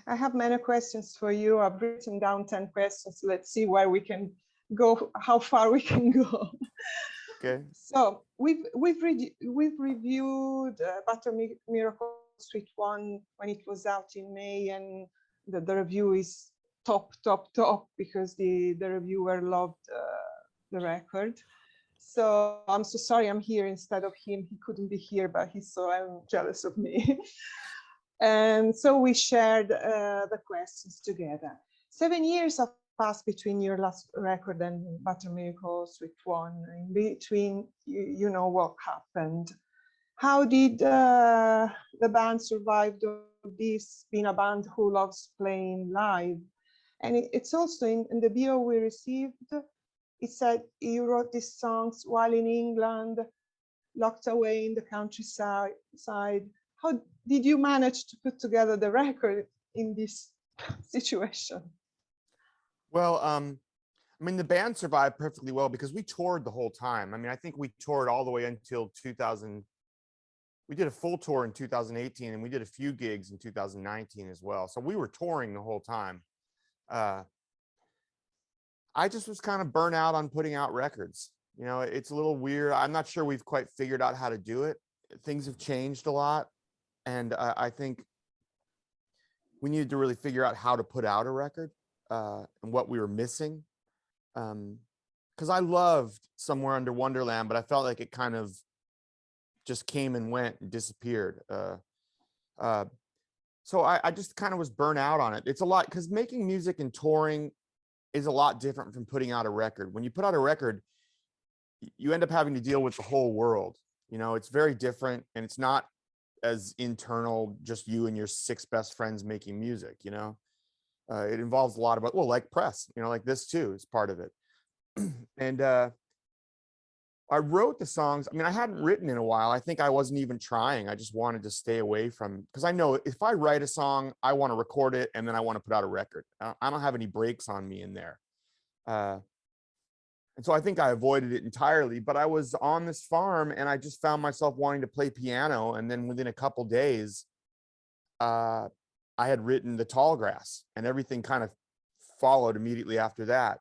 I have many questions for you. I've written down 10 questions. Let's see where we can go, how far we can go. Okay. So we've reviewed Butter Miracle Suite 1 when it was out in May, and the review is top because the reviewer loved the record. So I'm so sorry I'm here instead of him. He couldn't be here, but he's so jealous of me. And so we shared the questions together. 7 years have passed between your last record and Butter Miracle Suite 1. In between, you know what happened. How did the band survive this, being a band who loves playing live? And it's also in the bio we received, it said you wrote these songs while in England, locked away in the countryside. How did you manage to put together the record in this situation? Well, I mean, the band survived perfectly well because we toured the whole time. I mean, I think we toured all the way until 2000. We did a full tour in 2018, and we did a few gigs in 2019 as well. So we were touring the whole time. I just was kind of burnt out on putting out records. You know, it's a little weird. I'm not sure we've quite figured out how to do it. Things have changed a lot. And I think we needed to really figure out how to put out a record and what we were missing. Because I loved Somewhere Under Wonderland, but I felt like it kind of just came and went and disappeared. So I just kind of was burnt out on it. It's a lot, because making music and touring is a lot different from putting out a record. When you put out a record, you end up having to deal with the whole world. You know, it's very different, and it's not as internal, just you and your 6 best friends making music. You know, it involves a lot of, well, like press, you know, like this too is part of it. And I wrote the songs. I mean, I hadn't written in a while. I think I wasn't even trying. I just wanted to stay away from, because I know if I write a song, I want to record it and then I want to put out a record. I don't have any breaks on me in there. And so I think I avoided it entirely, but I was on this farm and I just found myself wanting to play piano. And then within a couple days, I had written The Tall Grass, and everything kind of followed immediately after that.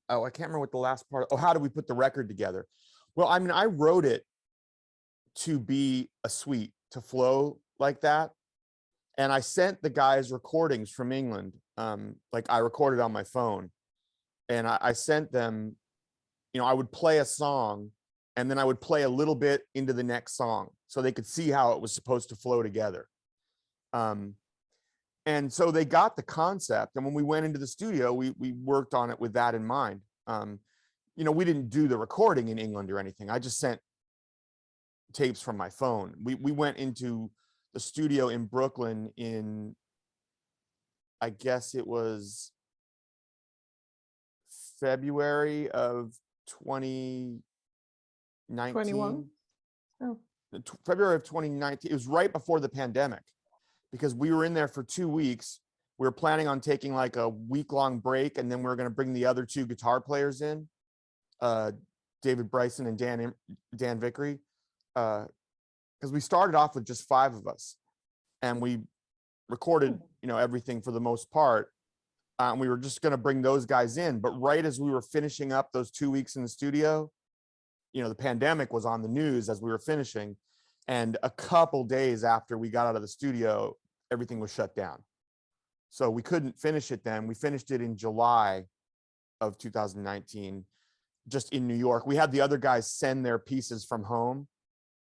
Oh, I can't remember what the last part. Oh, how do we put the record together? Well, I mean, I wrote it to be a suite, to flow like that. And I sent the guys recordings from England. Like I recorded on my phone, and I sent them, you know, I would play a song and then I would play a little bit into the next song so they could see how it was supposed to flow together. And so they got the concept. And when we went into the studio, we worked on it with that in mind. You know, we didn't do the recording in England or anything. I just sent tapes from my phone. We went into the studio in Brooklyn in, I guess it was February of 2019. 21? Oh. February of 2019. It was right before the pandemic, because we were in there for 2 weeks. We were planning on taking like a week-long break, and then we were going to bring the other 2 guitar players in, David Bryson and Dan Vickery, because we started off with just 5 of us, and we recorded, you know, everything for the most part. And we were just going to bring those guys in, but right as we were finishing up those 2 weeks in the studio, you know, the pandemic was on the news as we were finishing, and a couple days after we got out of the studio, everything was shut down. So we couldn't finish it then. We finished it in July of 2019, just in New York. We had the other guys send their pieces from home.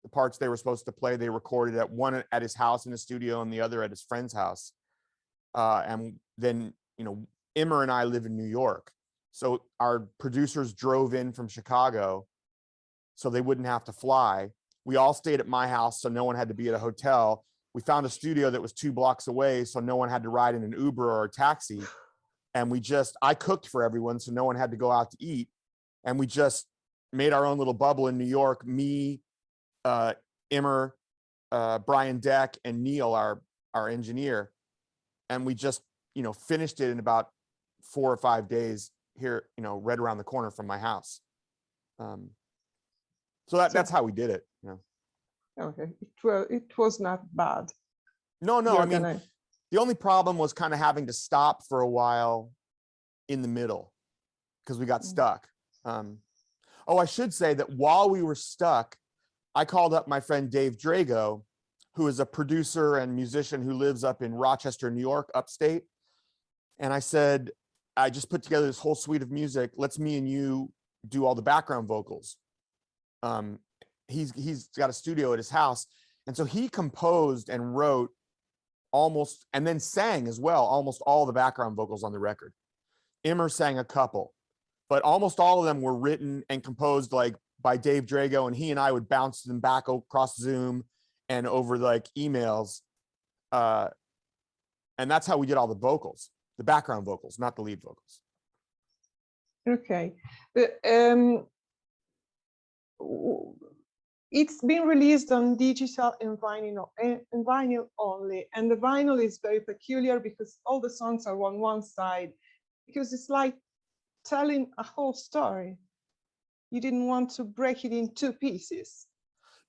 The parts they were supposed to play, they recorded at one at his house in the studio and the other at his friend's house. And then, you know, Immer and I live in New York. So our producers drove in from Chicago so they wouldn't have to fly. We all stayed at my house, so no one had to be at a hotel. We found a studio that was 2 blocks away, so no one had to ride in an Uber or a taxi. And I cooked for everyone, so no one had to go out to eat. And we just made our own little bubble in New York. Me, Immer, Brian Deck, and Neil, our engineer. And we just, you know, finished it in about 4 or 5 days here, you know, right around the corner from my house. So that's how we did it, you know. Okay, it was not bad. No, You're I mean, gonna. the only problem was kind of having to stop for a while in the middle because we got stuck. Oh, I should say that while we were stuck, I called up my friend Dave Drago, who is a producer and musician who lives up in Rochester, New York, upstate. And I said, I just put together this whole suite of music. Let's me and you do all the background vocals. He's got a studio at his house. And so he composed and wrote almost, and then sang as well, almost all the background vocals on the record. Immer sang a couple, but almost all of them were written and composed like by Dave Drago, and he and I would bounce them back across Zoom and over like emails. And that's how we did all the vocals, the background vocals, not the lead vocals. Okay. It's been released on digital and vinyl only. And the vinyl is very peculiar because all the songs are on one side, because it's like telling a whole story. You didn't want to break it in two pieces.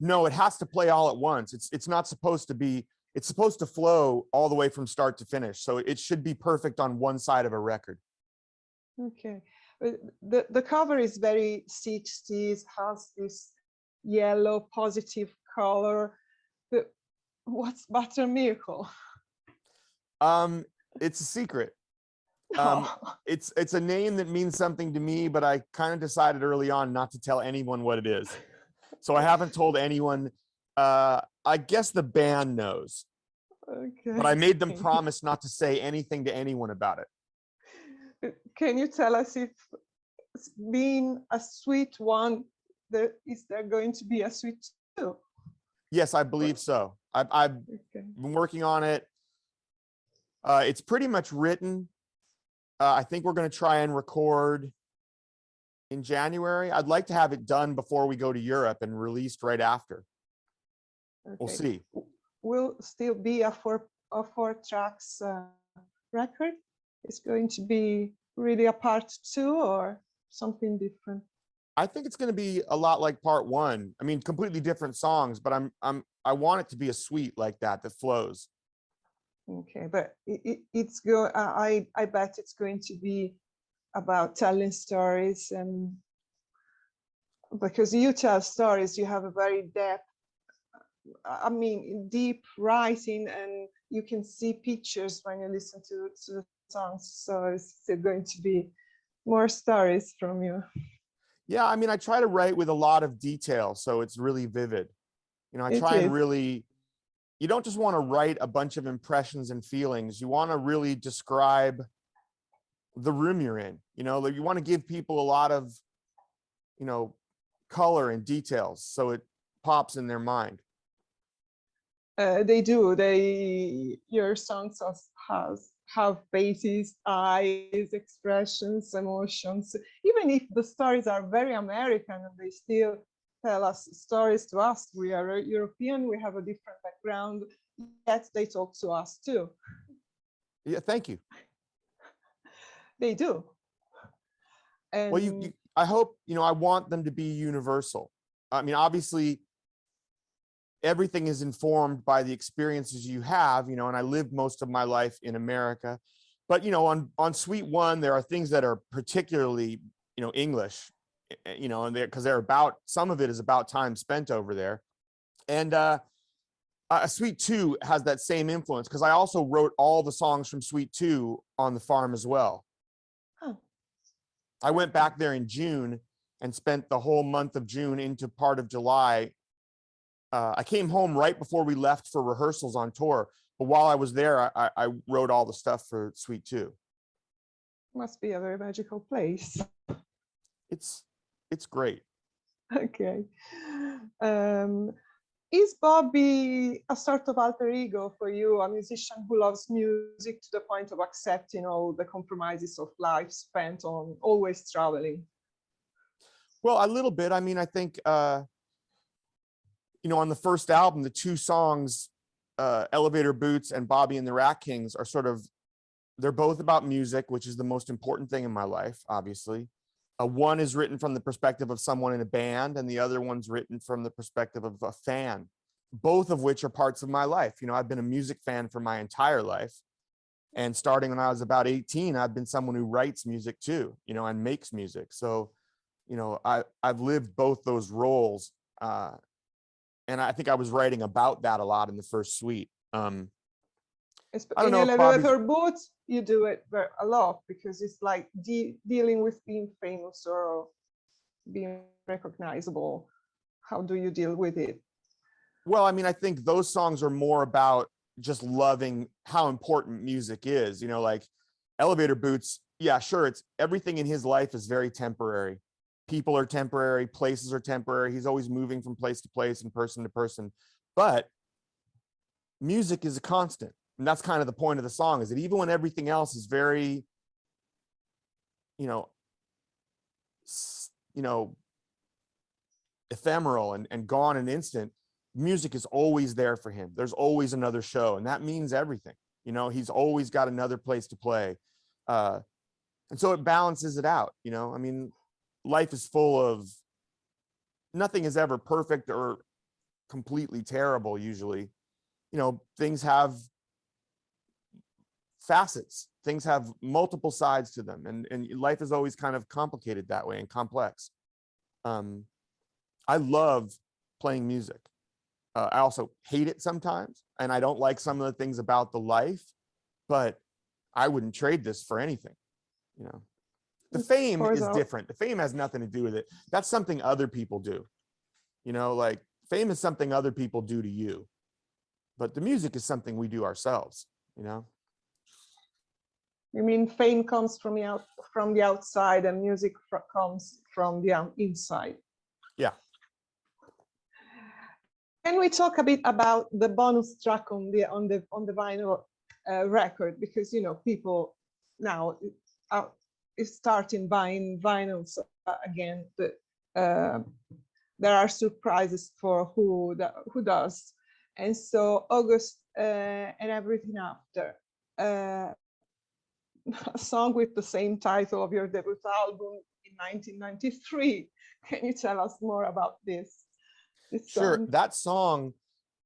No, it has to play all at once. It's not supposed to be, it's supposed to flow all the way from start to finish. So it should be perfect on one side of a record. Okay. The cover is very 60s, has this yellow positive color. What's Butter Miracle? It's a secret. It's a name that means something to me, but I kind of decided early on not to tell anyone what it is. So I haven't told anyone. I guess the band knows. Okay. But I made them promise not to say anything to anyone about it. Can you tell us if, being a sweet one, is there going to be a sweet two? Yes, I believe so. I've been working on it. It's pretty much written. I think we're going to try and record in January. I'd like to have it done before we go to Europe and released right after. Okay. We'll see. Will still be a four tracks record? It's going to be really a part two or something different? I think it's going to be a lot like part one. I mean, completely different songs, but I want it to be a suite like that flows. Okay, but it's go. I bet it's going to be about telling stories, and because you tell stories, you have a very deep writing, and you can see pictures when you listen to the songs. So it's still going to be more stories from you. Yeah, I mean, I try to write with a lot of detail, so it's really vivid. You know, I try and really. You don't just want to write a bunch of impressions and feelings. You want to really describe the room you're in. You know, you want to give people a lot of, you know, color and details so it pops in their mind. They do. Your songs have faces, eyes, expressions, emotions. Even if the stories are very American, and they still tell us stories to us. We are European, we have a different background, yet they talk to us too. Yeah, thank you. They do. And well, I hope, you know, I want them to be universal. I mean, obviously, everything is informed by the experiences you have, you know, and I lived most of my life in America. But, you know, on Suite One, there are things that are particularly, you know, English. You know, and because some of it is about time spent over there. And Suite Two has that same influence because I also wrote all the songs from Suite Two on the farm as well. Oh. I went back there in June and spent the whole month of June into part of July. I came home right before we left for rehearsals on tour. But while I was there, I wrote all the stuff for Suite Two. Must be a very magical place. It's great. Okay. Is Bobby a sort of alter ego for you, a musician who loves music to the point of accepting all the compromises of life spent on always traveling? Well, a little bit. I mean, I think, you know, on the first album, the two songs, Elevator Boots and Bobby and the Rat Kings, are they're both about music, which is the most important thing in my life, obviously. One is written from the perspective of someone in a band, and the other one's written from the perspective of a fan. both of which are parts of my life. You know, I've been a music fan for my entire life. And starting when I was about 18, I've been someone who writes music too, you know, and makes music. So, you know, I've lived both those roles. And I think I was writing about that a lot in the first suite. I don't in know if elevator booths, you do it a lot because it's like dealing with being famous or being recognizable. How do you deal with it? Well, I mean, I think those songs are more about just loving how important music is, you know, like Elevator Boots. Yeah, sure. It's everything in his life is very temporary. People are temporary, places are temporary. He's always moving from place to place and person to person, but music is a constant. And that's kind of the point of the song, is that even when everything else is very, you know, ephemeral and gone in an instant, music is always there for him. There's always another show, and that means everything. You know, he's always got another place to play. And so it balances it out. You know, I mean, life is full of, nothing is ever perfect or completely terrible usually. You know, things have facets, things have multiple sides to them, and life is always kind of complicated that way and complex. I love playing music. I also hate it sometimes, and I don't like some of the things about the life, but I wouldn't trade this for anything. You know, the fame is different. The fame has nothing to do with it. That's something other people do. You know, like fame is something other people do to you, but the music is something we do ourselves, you know? You mean fame comes from the outside and music comes from the inside? Yeah. Can we talk a bit about the bonus track on the vinyl record? Because, you know, people now are starting buying vinyls again. There are surprises for who does. And so August and Everything After, a song with the same title of your debut album in 1993. Can you tell us more about this Sure. song? That song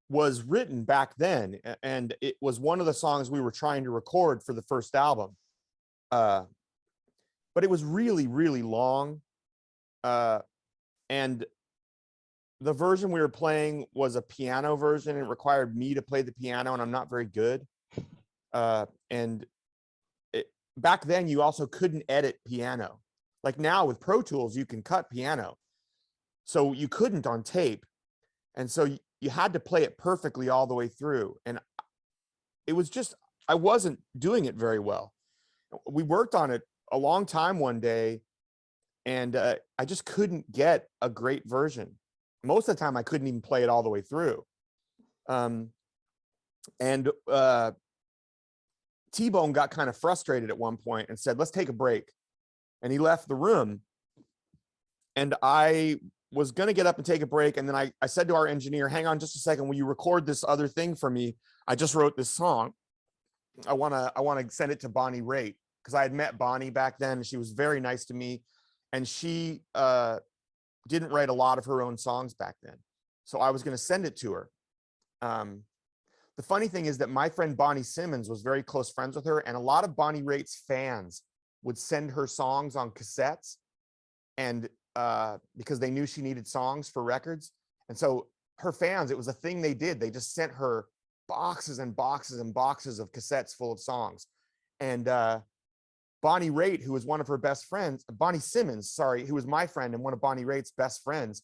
was written back then, and it was one of the songs we were trying to record for the first album. But it was really, really long. And the version we were playing was a piano version. It required me to play the piano, and I'm not very good. And back then, you also couldn't edit piano. Like now with Pro Tools, you can cut piano. So you couldn't on tape. And so you had to play it perfectly all the way through. And it was just, I wasn't doing it very well. We worked on it a long time one day, and I just couldn't get a great version. Most of the time, I couldn't even play it all the way through. T-Bone got kind of frustrated at one point and said, let's take a break. And he left the room. And I was going to get up and take a break. And then I said to our engineer, hang on just a second, will you record this other thing for me? I just wrote this song. I want to send it to Bonnie Raitt, because I had met Bonnie back then, and she was very nice to me. And she didn't write a lot of her own songs back then. So I was going to send it to her. The funny thing is that my friend Bonnie Simmons was very close friends with her, and a lot of Bonnie Raitt's fans would send her songs on cassettes, and because they knew she needed songs for records. And so her fans, it was a thing they did. They just sent her boxes and boxes and boxes of cassettes full of songs. And Bonnie Raitt, who was one of her best friends, Bonnie Simmons, sorry, who was my friend and one of Bonnie Raitt's best friends,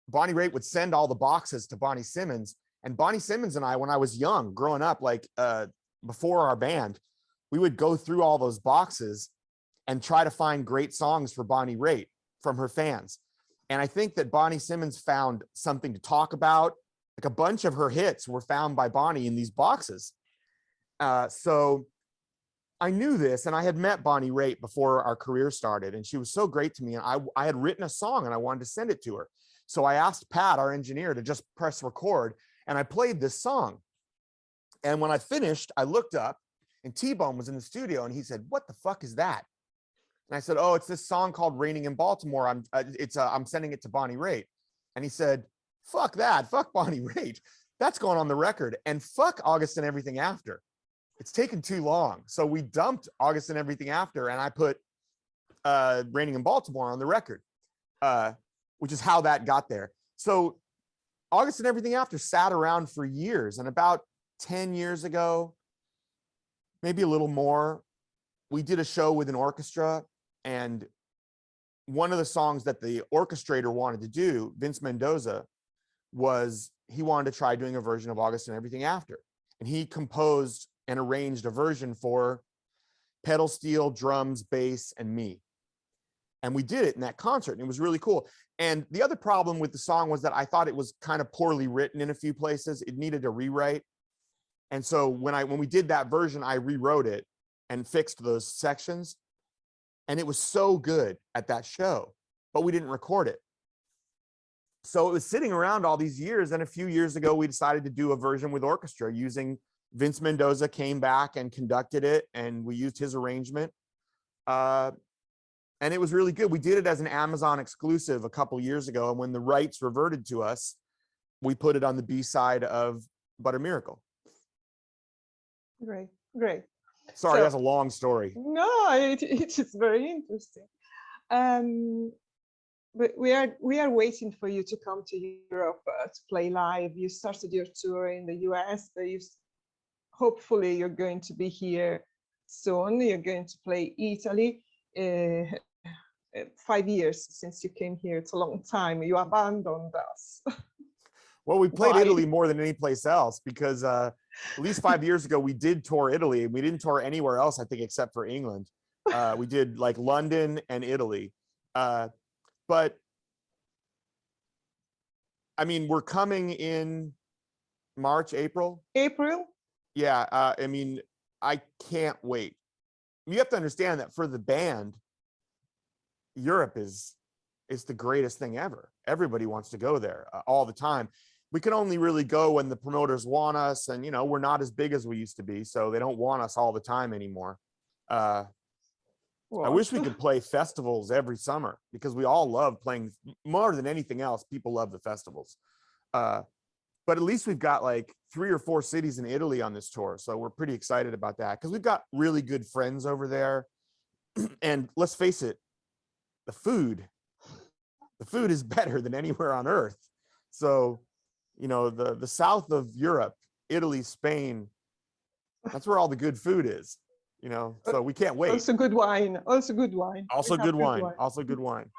Bonnie Raitt would send all the boxes to Bonnie Simmons. And Bonnie Simmons and I, when I was young, growing up, like before our band, we would go through all those boxes and try to find great songs for Bonnie Raitt from her fans. And I think that Bonnie Simmons found something to talk about. Like a bunch of her hits were found by Bonnie in these boxes. So I knew this, and I had met Bonnie Raitt before our career started, and she was so great to me. And I had written a song and I wanted to send it to her. So I asked Pat, our engineer, to just press record, and I played this song. And when I finished, I looked up, and T-Bone was in the studio, and he said, "What the fuck is that?" And I said, "Oh, it's this song called Raining in Baltimore. I'm sending it to Bonnie Raitt." And he said, fuck that, fuck Bonnie Raitt. That's going on the record. And fuck August and Everything After. It's taken too long. So we dumped August and Everything After, and I put Raining in Baltimore on the record, which is how that got there. So August and Everything After sat around for years, and about 10 years ago, maybe a little more, we did a show with an orchestra, and one of the songs that the orchestrator wanted to do, Vince Mendoza, was he wanted to try doing a version of August and Everything After. And he composed and arranged a version for pedal steel, drums, bass, and me. And we did it in that concert, and it was really cool. And the other problem with the song was that I thought it was kind of poorly written in a few places. It needed a rewrite. And so when we did that version, I rewrote it and fixed those sections. And it was so good at that show, but we didn't record it. So it was sitting around all these years. And a few years ago, we decided to do a version with orchestra using Vince Mendoza came back and conducted it, and we used his arrangement. And it was really good. We did it as an Amazon exclusive a couple years ago. And when the rights reverted to us, we put it on the B-side of But a Miracle. Great, great. Sorry, So- that's a long story. No, it is very interesting. But we are waiting for you to come to Europe to play live. You started your tour in the US. Hopefully you're going to be here soon. You're going to play Italy. 5 years since you came here. It's a long time. You abandoned us. Well, we played Why? Italy more than any place else because at least 5 years ago, we did tour Italy, and we didn't tour anywhere else, I think, except for England. We did like London and Italy. But I mean, we're coming in March, April. April? Yeah. I mean, I can't wait. You have to understand that for the band, Europe is the greatest thing ever. Everybody wants to go there all the time. We can only really go when the promoters want us, and we're not as big as we used to be, so they don't want us all the time anymore. I wish we could play festivals every summer, because we all love playing. More than anything else, people love the festivals. But at least we've got like 3 or 4 cities in Italy on this tour, so we're pretty excited about that, because we've got really good friends over there. And let's face it, the food is better than anywhere on earth. So the south of Europe, Italy, Spain, that's where all the good food is. So we can't wait. Also good wine. Also good wine. Also good wine. Also good wine.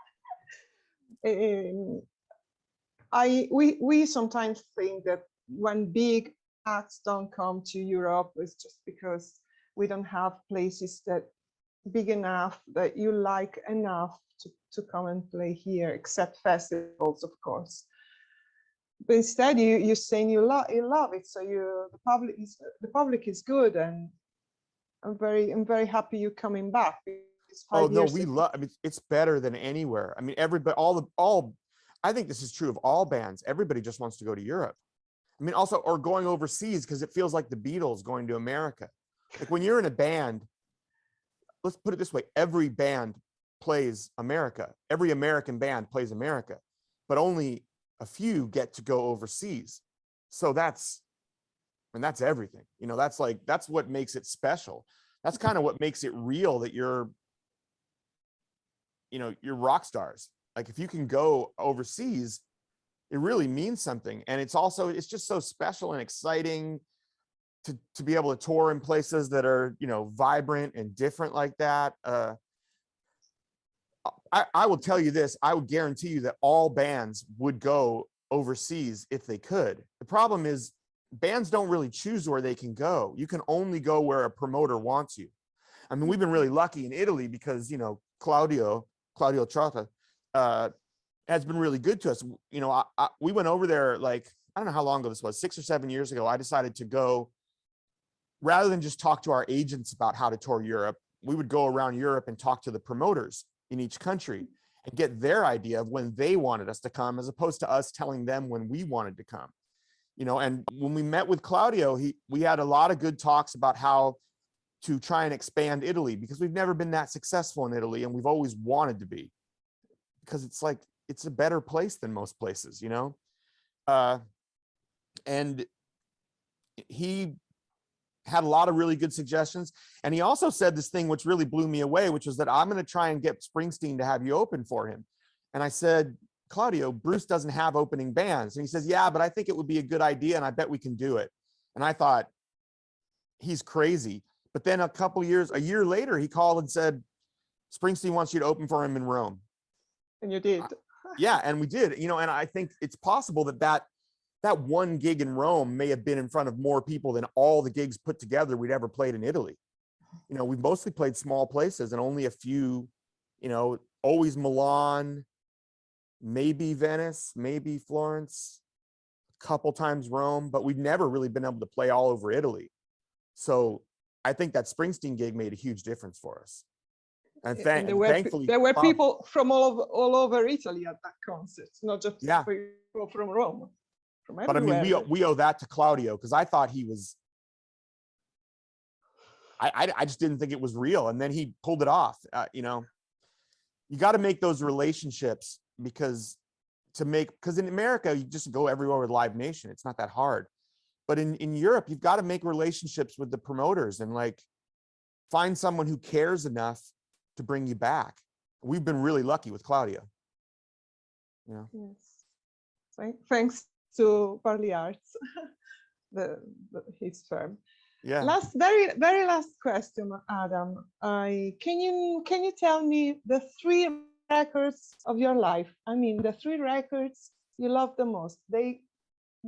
We sometimes think that when big acts don't come to Europe, it's just because we don't have places that big enough that you like enough to come and play here, except festivals, of course. But instead, you're saying you love it. So the public is good, and I'm very happy you're coming back. Oh no, we love. I mean, it's better than anywhere. I mean, everybody, I think this is true of all bands. Everybody just wants to go to Europe. I mean, also, or going overseas, because it feels like the Beatles going to America. Like when you're in a band, let's put it this way: every band plays America. Every American band plays America, but only a few get to go overseas. So that's everything. That's what makes it special. That's kind of what makes it real, that you're rock stars. Like if you can go overseas, it really means something. And it's just so special and exciting to be able to tour in places that are, vibrant and different like that. I will tell you this, I would guarantee you that all bands would go overseas if they could. The problem is bands don't really choose where they can go. You can only go where a promoter wants you. I mean, we've been really lucky in Italy because, Claudio Trotta has been really good to us. We went over there, like, I don't know how long ago this was, 6 or 7 years ago. I decided to go, rather than just talk to our agents about how to tour Europe, we would go around Europe and talk to the promoters in each country and get their idea of when they wanted us to come, as opposed to us telling them when we wanted to come. And when we met with Claudio, we had a lot of good talks about how to try and expand Italy, because we've never been that successful in Italy, and we've always wanted to be, because it's a better place than most places, And he had a lot of really good suggestions. And he also said this thing which really blew me away, which was that I'm going to try and get Springsteen to have you open for him. And I said, Claudio, Bruce doesn't have opening bands. And he says, yeah, but I think it would be a good idea, and I bet we can do it. And I thought, he's crazy. But then a year later, he called and said, Springsteen wants you to open for him in Rome. And you did. Yeah, and we did. You know, and I think it's possible that one gig in Rome may have been in front of more people than all the gigs put together we'd ever played in Italy. You know, we mostly played small places and only a few, you know, always Milan, maybe Venice, maybe Florence, a couple times Rome, but we've never really been able to play all over Italy. So I think that Springsteen gig made a huge difference for us. And thankfully, there were people from all over Italy at that concert, not just yeah, people from Rome. But I mean, we owe that to Claudio, because I thought he was, I just didn't think it was real. And then he pulled it off. You know, you got to make those relationships, because in America, you just go everywhere with Live Nation. It's not that hard. But in Europe, you've got to make relationships with the promoters and like find someone who cares enough to bring you back. We've been really lucky with Claudio. You know? Yes. Thanks to Parli Arts, his firm. Yeah. Very last question, Adam. Can you tell me the 3 records of your life? I mean, the 3 records you love the most. They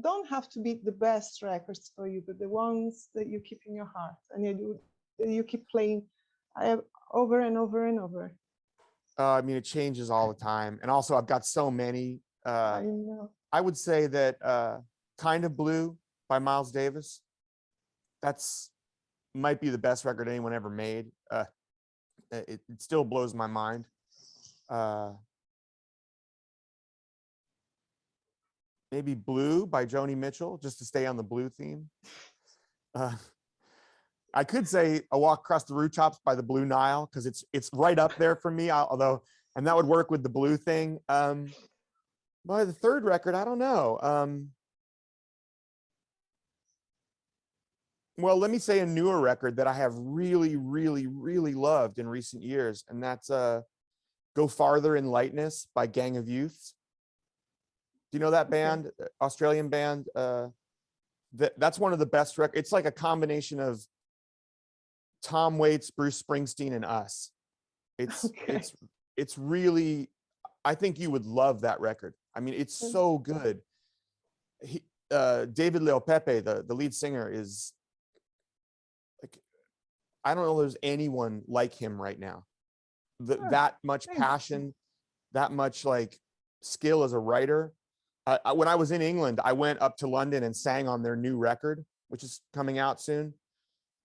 don't have to be the best records for you, but the ones that you keep in your heart and you keep playing over and over and over. I mean, it changes all the time, and also I've got so many. I know. I would say that Kind of Blue by Miles Davis, that's might be the best record anyone ever made. It still blows my mind. Maybe Blue by Joni Mitchell, just to stay on the blue theme. I could say A Walk Across the Rooftops by the Blue Nile, because it's right up there for me, although, and that would work with the blue thing. By the 3rd record, I don't know. Well, let me say a newer record that I have really, really, really loved in recent years, and that's Go Farther in Lightness by Gang of Youths. Do you know that band? Okay. Australian band? That's one of the best records. It's like a combination of Tom Waits, Bruce Springsteen, and us. It's really, I think you would love that record. I mean, it's so good. David Leopepe, the lead singer, is like, I don't know if there's anyone like him right now. That much passion, that much like skill as a writer. When I was in England, I went up to London and sang on their new record, which is coming out soon.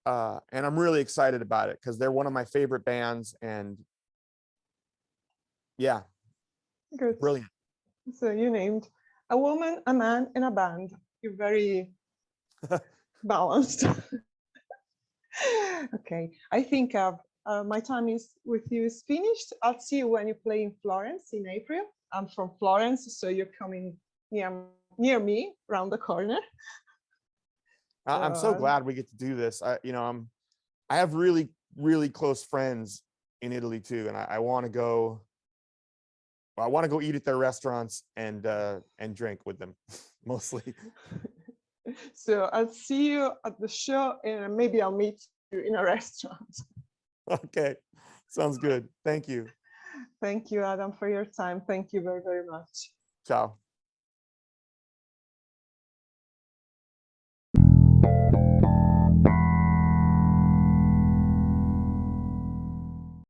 And I'm really excited about it because they're one of my favorite bands, and yeah, good, brilliant. So you named a woman, a man, and a band. You're very balanced. Okay, I think my time with you is finished. I'll see you when you play in Florence in April. I'm from Florence, so you're coming near me, around the corner. I'm so glad we get to do this. I have really, really close friends in Italy too, and I want to go. I want to go eat at their restaurants and drink with them, mostly. So I'll see you at the show, and maybe I'll meet you in a restaurant. Okay, sounds good. Thank you. Thank you, Adam, for your time. Thank you very, very much. Ciao.